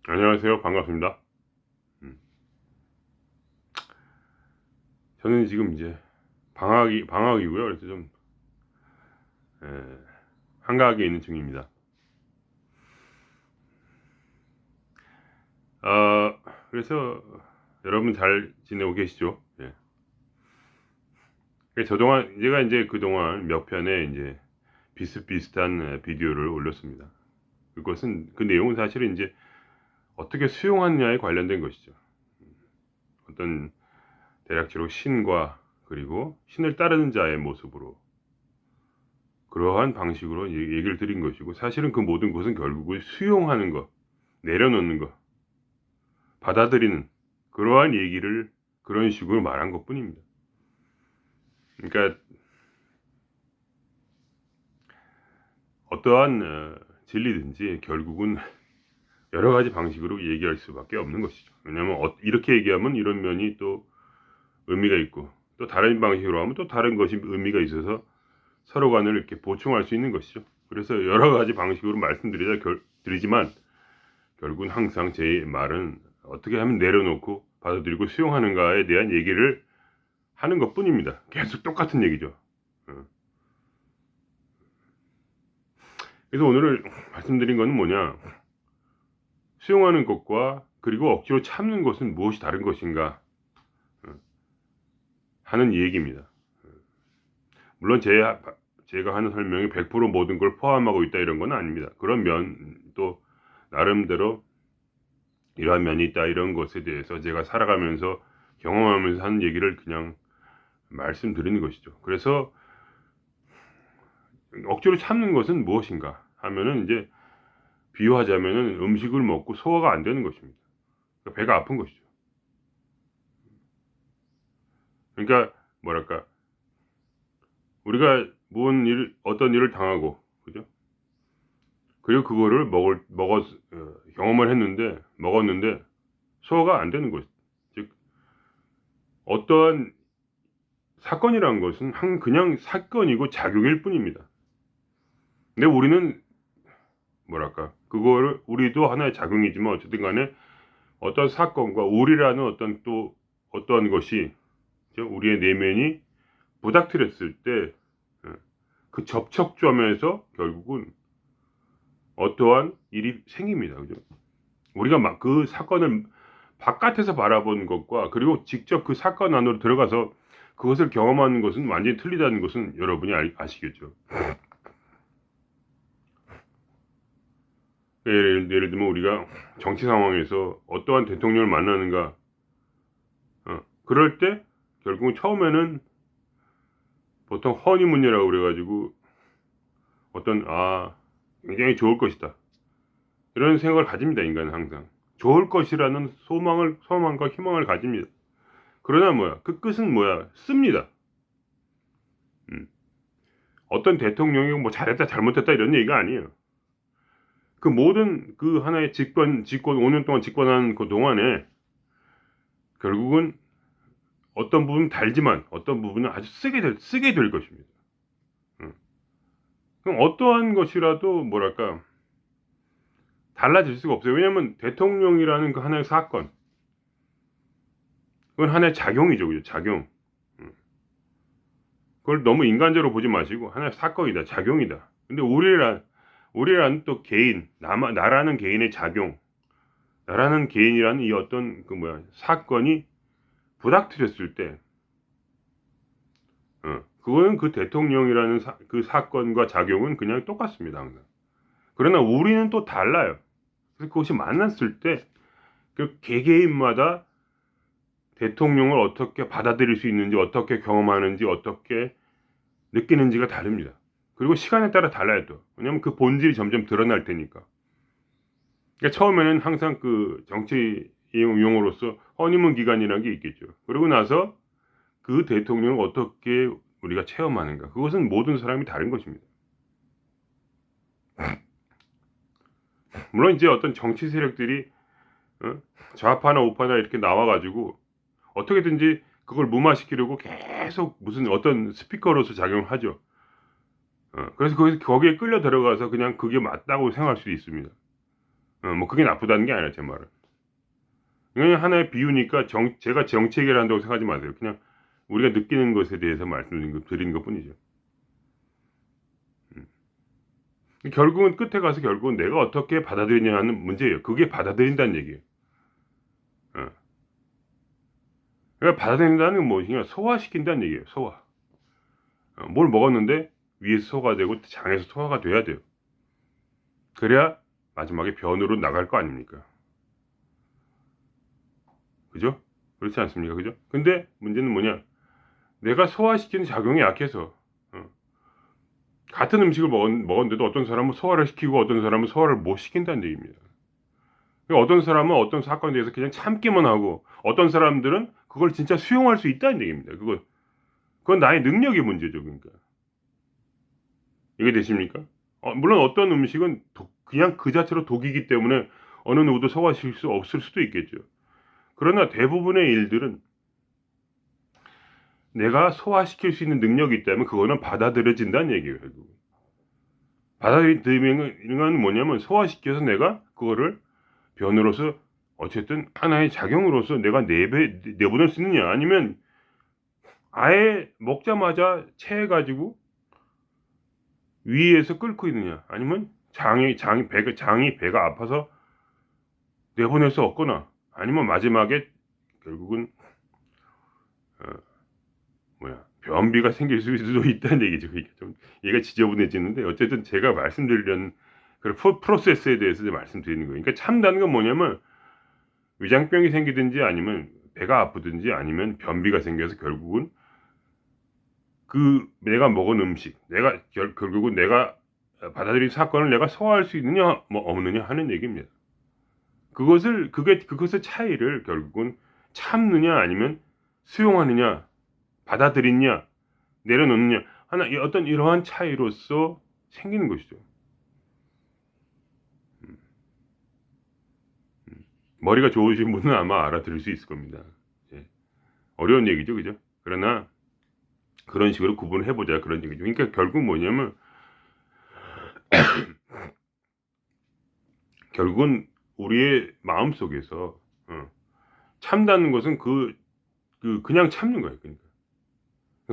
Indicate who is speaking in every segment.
Speaker 1: 안녕하세요. 반갑습니다. 음. 저는 지금 이제 방학이고요. 그래서 좀 에, 한가하게 있는 중입니다. 아, 그래서 여러분 잘 지내고 계시죠? 예. 그래서 제가 이제 그동안 몇 편의 이제 비슷비슷한 비디오를 올렸습니다. 그 내용은 사실은 이제 어떻게 수용하느냐에 관련된 것이죠. 어떤 대략적으로 신과 그리고 신을 따르는 자의 모습으로 그러한 방식으로 얘기를 드린 것이고, 사실은 그 모든 것은 결국은 수용하는 것, 내려놓는 것, 받아들이는 그러한 얘기를 그런 식으로 말한 것뿐입니다. 그러니까 어떠한 진리든지 결국은 여러 가지 방식으로 얘기할 수밖에 없는 것이죠. 왜냐하면 이렇게 얘기하면 이런 면이 또 의미가 있고, 또 다른 방식으로 하면 또 다른 것이 의미가 있어서 서로 간을 이렇게 보충할 수 있는 것이죠. 그래서 여러 가지 방식으로 드리지만 결국은 항상 제 말은 어떻게 하면 내려놓고 받아들이고 수용하는가에 대한 얘기를 하는 것뿐입니다. 계속 똑같은 얘기죠. 어. 그래서 오늘 말씀드린 것은 뭐냐, 수용하는 것과 그리고 억지로 참는 것은 무엇이 다른 것인가 어, 하는 얘기입니다. 물론 제가 하는 설명이 100% 모든 걸 포함하고 있다 이런 건 아닙니다. 그런 면도 나름대로 이러한 면이 있다 이런 것에 대해서 제가 살아가면서 경험하면서 하는 얘기를 그냥 말씀드리는 것이죠. 그래서 억지로 참는 것은 무엇인가 하면은 이제 비유하자면은 음식을 먹고 소화가 안 되는 것입니다. 그러니까 배가 아픈 것이죠. 그러니까 뭐랄까, 우리가 어떤 일을 당하고, 그죠? 그리고 그거를 경험을 먹었는데 소화가 안 되는 것. 즉 어떠한 사건이라는 것은 그냥 사건이고 작용일 뿐입니다. 근데 우리는 뭐랄까, 그거를 우리도 하나의 작용이지만 어쨌든 간에 어떤 사건과 우리라는 어떤 것이 우리의 내면이 부닥뜨렸을 때 그 접촉점에서 결국은 어떠한 일이 생깁니다. 그죠? 우리가 막 그 사건을 바깥에서 바라본 것과 그리고 직접 그 사건 안으로 들어가서 그것을 경험하는 것은 완전히 틀리다는 것은 여러분이 아시겠죠. 예를 들면 우리가 정치 상황에서 어떠한 대통령을 만나는가, 그럴 때 결국은 처음에는 보통 허니문이라고 그래가지고 굉장히 좋을 것이다 이런 생각을 가집니다. 인간은 항상 좋을 것이라는 소망과 희망을 가집니다. 그러나 그 끝은 씁니다. 음. 어떤 대통령이 뭐 잘했다 잘못했다 이런 얘기가 아니에요. 그 모든 그 하나의 집권 5년 동안 집권한 그 동안에 결국은 어떤 부분은 달지만 어떤 부분은 아주 쓰게 될 것입니다. 그럼 어떠한 것이라도 뭐랄까 달라질 수가 없어요. 왜냐하면 대통령이라는 그 하나의 사건, 그건 하나의 작용이죠. 그죠? 작용. 그걸 너무 인간적으로 보지 마시고 하나의 사건이다, 작용이다. 근데 우리란 또 나라는 개인의 작용, 나라는 개인이라는 이 어떤 사건이 부닥뜨렸을 때, 그거는 그 대통령이라는 그 사건과 작용은 그냥 똑같습니다, 항상. 그러나 우리는 또 달라요. 그래서 그것이 만났을 때, 그 개개인마다 대통령을 어떻게 받아들일 수 있는지, 어떻게 경험하는지, 어떻게 느끼는지가 다릅니다. 그리고 시간에 따라 달라요 또. 왜냐면 그 본질이 점점 드러날 테니까. 그러니까 처음에는 항상 그 정치 용어로서 허니문 기간이라는 게 있겠죠. 그러고 나서 그 대통령을 어떻게 우리가 체험하는가. 그것은 모든 사람이 다른 것입니다. 물론 이제 어떤 정치 세력들이 좌파나 우파나 이렇게 나와가지고 어떻게든지 그걸 무마시키려고 계속 무슨 어떤 스피커로서 작용을 하죠. 그래서 거기에 끌려 들어가서 그냥 그게 맞다고 생각할 수도 있습니다. 뭐 그게 나쁘다는 게 아니라 제 말은. 그냥 하나의 비유니까 제가 정치 해결한다고 생각하지 마세요. 그냥 우리가 느끼는 것에 대해서 말씀드리는 것 뿐이죠. 결국은 끝에 가서 결국은 내가 어떻게 받아들이냐는 문제예요. 그게 받아들인다는 얘기예요. 어. 그러니까 받아들인다는 건 무엇이냐? 소화시킨다는 얘기예요. 소화. 뭘 먹었는데 위에서 소화가 되고 장에서 소화가 돼야 돼요. 그래야 마지막에 변으로 나갈 거 아닙니까? 그죠? 그렇지 않습니까? 그죠? 근데 문제는 뭐냐? 내가 소화시키는 작용이 약해서 같은 음식을 먹었는데도 어떤 사람은 소화를 시키고 어떤 사람은 소화를 못 시킨다는 얘기입니다. 그러니까 어떤 사람은 어떤 사건에 대해서 그냥 참기만 하고 어떤 사람들은 그걸 진짜 수용할 수 있다는 얘기입니다. 그건 나의 능력의 문제죠. 그러니까 이게 되십니까? 물론 어떤 음식은 그냥 그 자체로 독이기 때문에 어느 누구도 소화시킬 수 없을 수도 있겠죠. 그러나 대부분의 일들은 내가 소화시킬 수 있는 능력이 있다면 그거는 받아들여진다는 얘기예요. 받아들이는 건 뭐냐면 소화시켜서 내가 그거를 변으로서 어쨌든 하나의 작용으로서 내가 내보낼 수 있느냐 아니면 아예 먹자마자 체해가지고 위에서 끓고 있느냐 아니면 장이 배가 아파서 내보낼 수 없거나 아니면 마지막에 결국은 변비가 생길 수도 있다는 얘기죠. 그러니까 좀 얘가 지저분해지는데 어쨌든 제가 말씀드리려는 그런 프로세스에 대해서 말씀드리는 거예요. 그러니까 참다는 건 뭐냐면 위장병이 생기든지 아니면 배가 아프든지 아니면 변비가 생겨서 결국은 그 내가 먹은 음식, 결국은 내가 받아들인 사건을 내가 소화할 수 있느냐 뭐 없느냐 하는 얘기입니다. 그것의 차이를 결국은 참느냐 아니면 수용하느냐 받아들이냐 내려놓느냐 어떤 이러한 차이로서 생기는 것이죠. 머리가 좋으신 분은 아마 알아들을 수 있을 겁니다. 예. 어려운 얘기죠, 그죠? 그러나 그런 식으로 구분을 해보자 그런 얘기죠. 그러니까 결국 뭐냐면 결국은 우리의 마음 속에서 참다는 것은 그냥 참는 거예요. 그러니까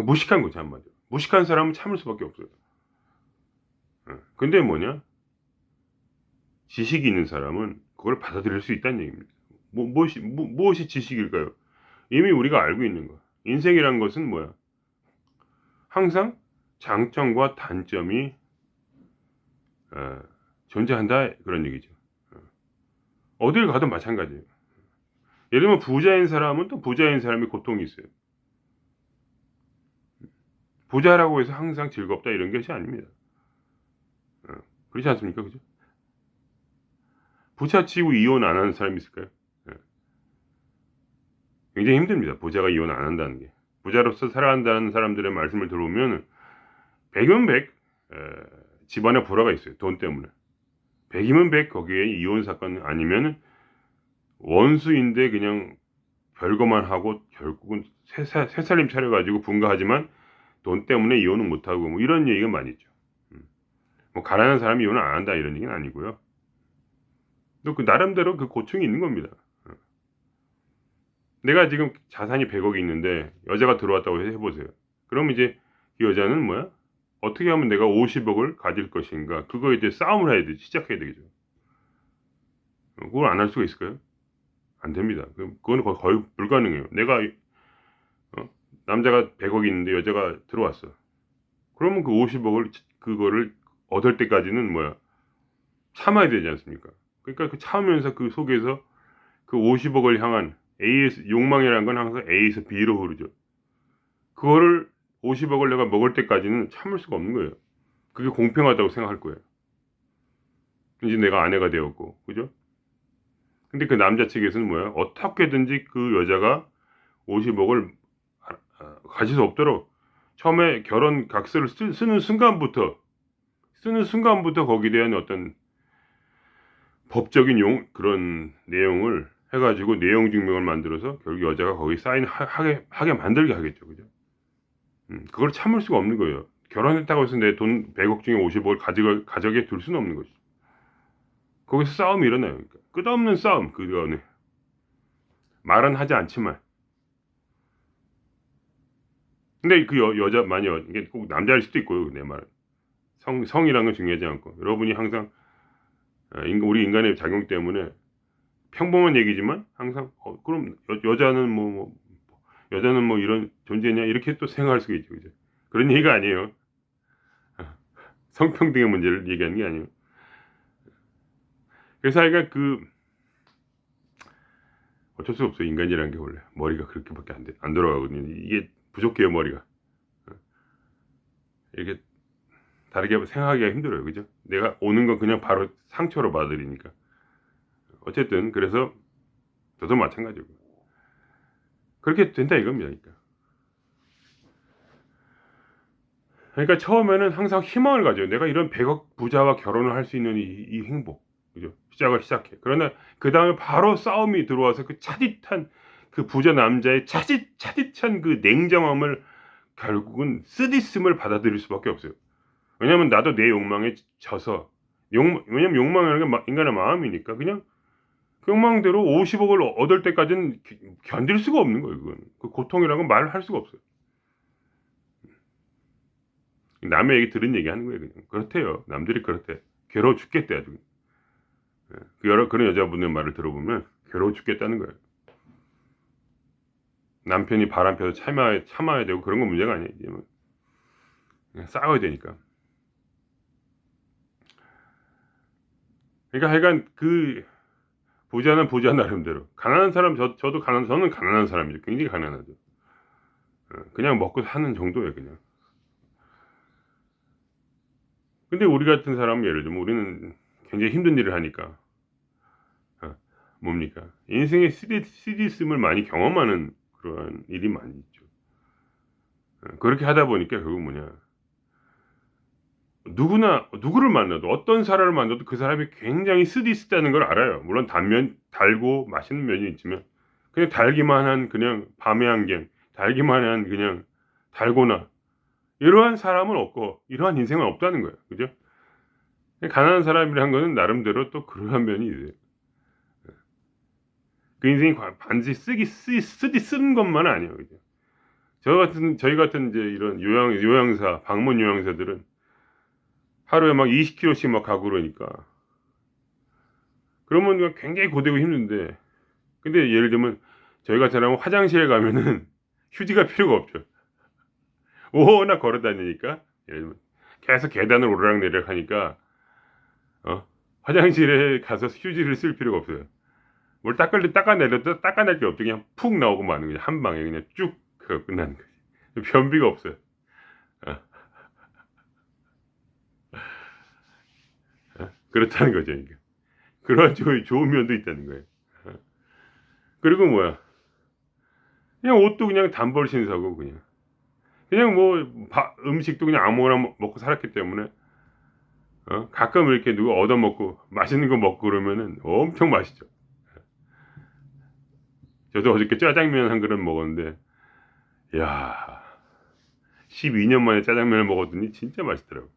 Speaker 1: 무식한 거죠 한마디로. 무식한 사람은 참을 수밖에 없어요. 근데 뭐냐? 지식이 있는 사람은 그걸 받아들일 수 있다는 얘기입니다. 무엇이 지식일까요? 이미 우리가 알고 있는 거. 인생이란 것은 뭐야? 항상 장점과 단점이 존재한다 그런 얘기죠. 어딜 가도 마찬가지예요. 예를 들면 부자인 사람은 또 부자인 사람의 고통이 있어요. 부자라고 해서 항상 즐겁다 이런 것이 아닙니다. 그렇지 않습니까? 그죠? 부자치고 이혼 안 하는 사람이 있을까요? 굉장히 힘듭니다. 부자가 이혼 안 한다는 게. 부자로서 살아간다는 사람들의 말씀을 들어보면 100이면 100 집안에 불화가 있어요. 돈 때문에. 100이면 100 거기에 이혼 사건 아니면 원수인데 그냥 별거만 하고 결국은 새살림 차려가지고 분가하지만 돈 때문에 이혼은 못하고 뭐 이런 얘기가 많이 있죠. 뭐 가난한 사람이 이혼을 안 한다 이런 얘기는 아니고요. 또 그 나름대로 그 고충이 있는 겁니다. 내가 지금 자산이 100억이 있는데 여자가 들어왔다고 해보세요. 그럼 이제 그 여자는 뭐야? 어떻게 하면 내가 50억을 가질 것인가? 그거에 대해 싸움을 해야 돼. 시작해야 되겠죠. 그걸 안 할 수가 있을까요? 안 됩니다. 그건 거의 불가능해요. 내가 남자가 100억이 있는데 여자가 들어왔어. 그러면 그 50억을 그거를 얻을 때까지는 뭐야? 참아야 되지 않습니까? 그러니까 그 참으면서 그 속에서 그 50억을 향한 욕망이라는 건 항상 A에서 B로 흐르죠. 그거를 50억을 내가 먹을 때까지는 참을 수가 없는 거예요. 그게 공평하다고 생각할 거예요. 이제 내가 아내가 되었고, 그죠? 근데 그 남자 측에서는 뭐야? 어떻게든지 그 여자가 50억을 가질 수 없도록 처음에 결혼 각서를 쓰는 순간부터 거기에 대한 어떤 법적인 그런 내용을 해가지고 내용 증명을 만들어서 결국 여자가 거기 하게 만들게 하겠죠. 그죠? 그걸 참을 수가 없는 거예요. 결혼했다고 해서 내 돈 100억 중에 50억을 가져게 둘 수는 없는 거죠. 거기서 싸움이 일어나요. 그러니까 끝없는 싸움. 그거는 말은 하지 않지만. 근데 그 여자 많이 이게 꼭 남자일 수도 있고요. 내 말은 성이란 건 중요하지 않고 여러분이 항상 우리 인간의 작용 때문에 평범한 얘기지만 항상 그럼 여자는 여자는 뭐 이런 존재냐 이렇게 또 생각할 수가 있죠. 그죠? 그런 얘기가 아니에요. 성평등의 문제를 얘기하는 게 아니에요. 그래서 하여간 어쩔 수 없어요. 인간이라는 게 원래 머리가 그렇게밖에 안 돌아가거든요. 이게 부족해요. 머리가 이렇게 다르게 생각하기가 힘들어요. 그죠? 내가 오는 건 그냥 바로 상처로 받아들이니까. 어쨌든 그래서 저도 마찬가지고 그렇게 된다 이겁니다. 그러니까 처음에는 항상 희망을 가져요. 내가 이런 100억 부자와 결혼을 할 수 있는 이 행복. 그죠? 시작해. 그러나 그 다음에 바로 싸움이 들어와서 그 차디찬 그 부자 남자의 차디찬 그 냉정함을 결국은 쓰디씀을 받아들일 수밖에 없어요. 왜냐면 나도 내 욕망에 져서 왜냐면 욕망이라는 게 인간의 마음이니까 그냥 그 욕망대로 50억을 얻을 때까지는 견딜 수가 없는 거예요. 그건 그 고통이라는 건 말할 수가 없어요. 남의 얘기 들은 얘기 하는 거예요. 그냥 그렇대요. 남들이 그렇대. 괴로워 죽겠대 아주. 그런 여자분의 말을 들어보면 괴로워 죽겠다는 거예요. 남편이 바람 펴서 참아야 되고 그런 건 문제가 아니에요. 그냥 싸워야 되니까. 그러니까 하여간 그 부자는 부자 나름대로 가난한 사람 저는 가난한 사람이죠. 굉장히 가난하죠. 그냥 먹고 사는 정도예요. 그냥. 근데 우리 같은 사람은 예를 들면 우리는 굉장히 힘든 일을 하니까 뭡니까? 인생의 쓰디씀을 많이 경험하는 그러한 일이 많이 있죠. 그렇게 하다 보니까 결국 누구를 만나도 어떤 사람을 만나도 그 사람이 굉장히 쓰디쓰다는 걸 알아요. 물론 달고 맛있는 면이 있지만 그냥 달기만 한 그냥 밤의 안경, 달기만 한 그냥 달고나 이러한 사람은 없고 이러한 인생은 없다는 거예요. 그죠? 가난한 사람이란 거는 나름대로 또 그러한 면이 있어요. 그 인생이 반드시 쓰는 것만은 아니에요. 그죠? 저희 같은 이제 이런 요양사, 방문 요양사들은 하루에 막 20km씩 막 가고 그러니까. 그러면 굉장히 고되고 힘든데. 근데 예를 들면 저희 같은 사람은 화장실에 가면은 휴지가 필요가 없죠. 워낙 걸어 다니니까. 예를 들면 계속 계단을 오르락내리락 하니까 화장실에 가서 휴지를 쓸 필요가 없어요. 뭘 닦아낼 게 없죠. 그냥 푹 나오고 마는 거죠. 한 방에 그냥 쭉 끝나는 거지. 변비가 없어요. 그렇다는 거죠. 그러니까. 그런 좋은 면도 있다는 거예요. 그리고 그냥 옷도 그냥 단벌 신사고 그냥 음식도 그냥 아무거나 먹고 살았기 때문에 가끔 이렇게 누가 얻어먹고 맛있는 거 먹고 그러면은 엄청 맛있죠. 저도 어저께 짜장면 한 그릇 먹었는데 야 12년 만에 짜장면을 먹었더니 진짜 맛있더라고.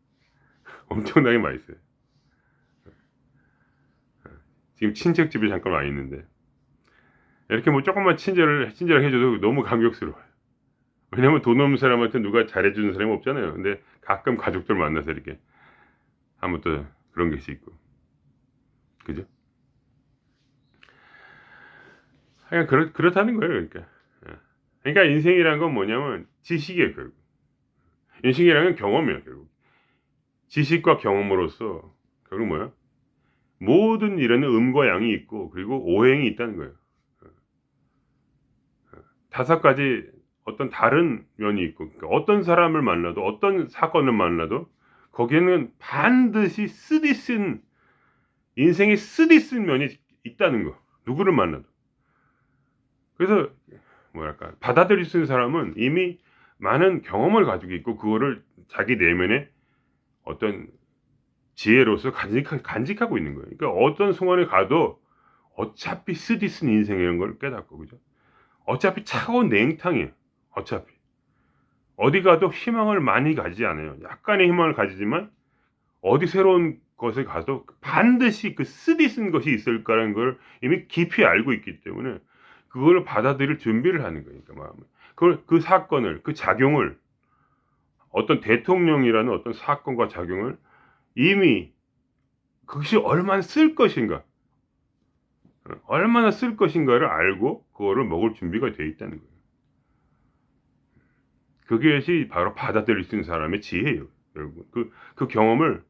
Speaker 1: 엄청나게 맛있어요. 지금 친척집에 잠깐 와 있는데 이렇게 조금만 친절을 해줘도 너무 감격스러워요. 왜냐면 돈 없는 사람한테 누가 잘해주는 사람이 없잖아요. 근데 가끔 가족들 만나서 이렇게 하면 또 그런 것이 있고. 그죠? 하여간 그렇다는 거예요. 그러니까 인생이란 건 뭐냐면 지식이에요. 결국. 인생이란 건 경험이에요. 결국. 지식과 경험으로서 결국 모든 일에는 음과 양이 있고 그리고 오행이 있다는 거예요. 5가지 어떤 다른 면이 있고 그러니까 어떤 사람을 만나도 어떤 사건을 만나도 거기에는 반드시 인생의 쓰디쓴 면이 있다는 거. 누구를 만나도. 그래서 받아들일 수 있는 사람은 이미 많은 경험을 가지고 있고 그거를 자기 내면에 어떤 지혜로서 간직하고 있는 거예요. 그러니까 어떤 순간에 가도 어차피 쓰디쓴 인생이라는 걸 깨닫고 그죠? 어차피 차가운 냉탕이에요. 어차피 어디 가도 희망을 많이 가지지 않아요. 약간의 희망을 가지지만 어디 새로운 것에 가서 반드시 그 쓰디 쓴 것이 있을 거라는 걸 이미 깊이 알고 있기 때문에 그걸 받아들일 준비를 하는 거니까 마음에. 그걸 그 사건을 그 작용을 어떤 대통령이라는 어떤 사건과 작용을 이미 그것이 얼마나 쓸 것인가, 얼마나 쓸 것인가를 알고 그거를 먹을 준비가 되어 있다는 거예요. 그것이 바로 받아들일 수 있는 사람의 지혜예요, 여러분. 그 경험을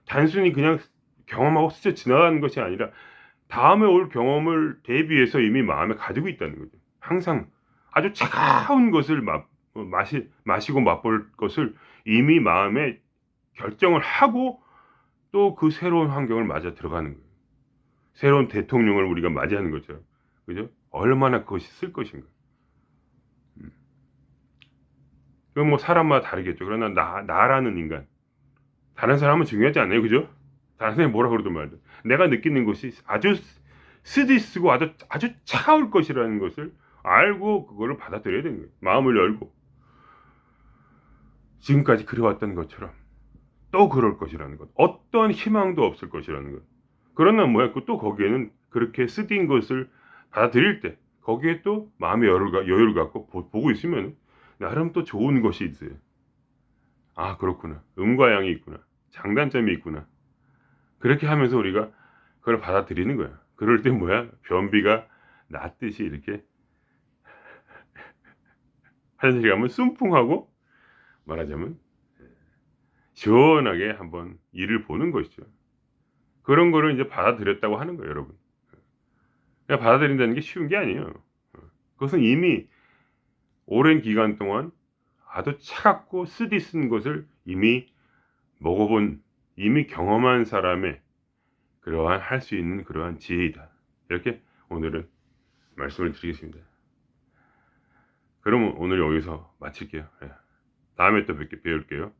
Speaker 1: 단순히 그냥 경험하고 스쳐 지나가는 것이 아니라 다음에 올 경험을 대비해서 이미 마음에 가지고 있다는 거죠. 항상 아주 차가운 것을 마시고 맛볼 것을 이미 마음에 결정을 하고 또 그 새로운 환경을 맞아 들어가는 거예요. 새로운 대통령을 우리가 맞이하는 거죠. 그죠? 얼마나 그것이 쓸 것인가. 그건 뭐 사람마다 다르겠죠. 그러나 나라는 인간. 다른 사람은 중요하지 않아요. 그죠? 다른 사람이 뭐라 그러든 말든. 내가 느끼는 것이 아주 쓰디쓰고 아주 차가울 것이라는 것을 알고 그거를 받아들여야 되는 거예요. 마음을 열고. 지금까지 그래왔던 것처럼 또 그럴 것이라는 것. 어떤 희망도 없을 것이라는 것. 그러나 뭐야, 또 거기에는 그렇게 쓰딘 것을 받아들일 때 거기에 또 마음의 여유를 갖고 보고 있으면 나름 또 좋은 것이 있어요. 아, 그렇구나. 음과 양이 있구나. 장단점이 있구나. 그렇게 하면서 우리가 그걸 받아들이는 거야. 그럴 때 뭐야? 변비가 낫듯이 이렇게 화장실 가면 순풍하고 말하자면 시원하게 한번 일을 보는 것이죠. 그런 거를 이제 받아들였다고 하는 거예요, 여러분. 그냥 받아들인다는 게 쉬운 게 아니에요. 그것은 이미 오랜 기간 동안 아주 차갑고 쓰디 쓴 것을 이미 먹어본, 이미 경험한 사람의 그러한 할 수 있는 그러한 지혜이다. 이렇게 오늘은 말씀을 드리겠습니다. 그러면 오늘 여기서 마칠게요. 다음에 또 배울게요.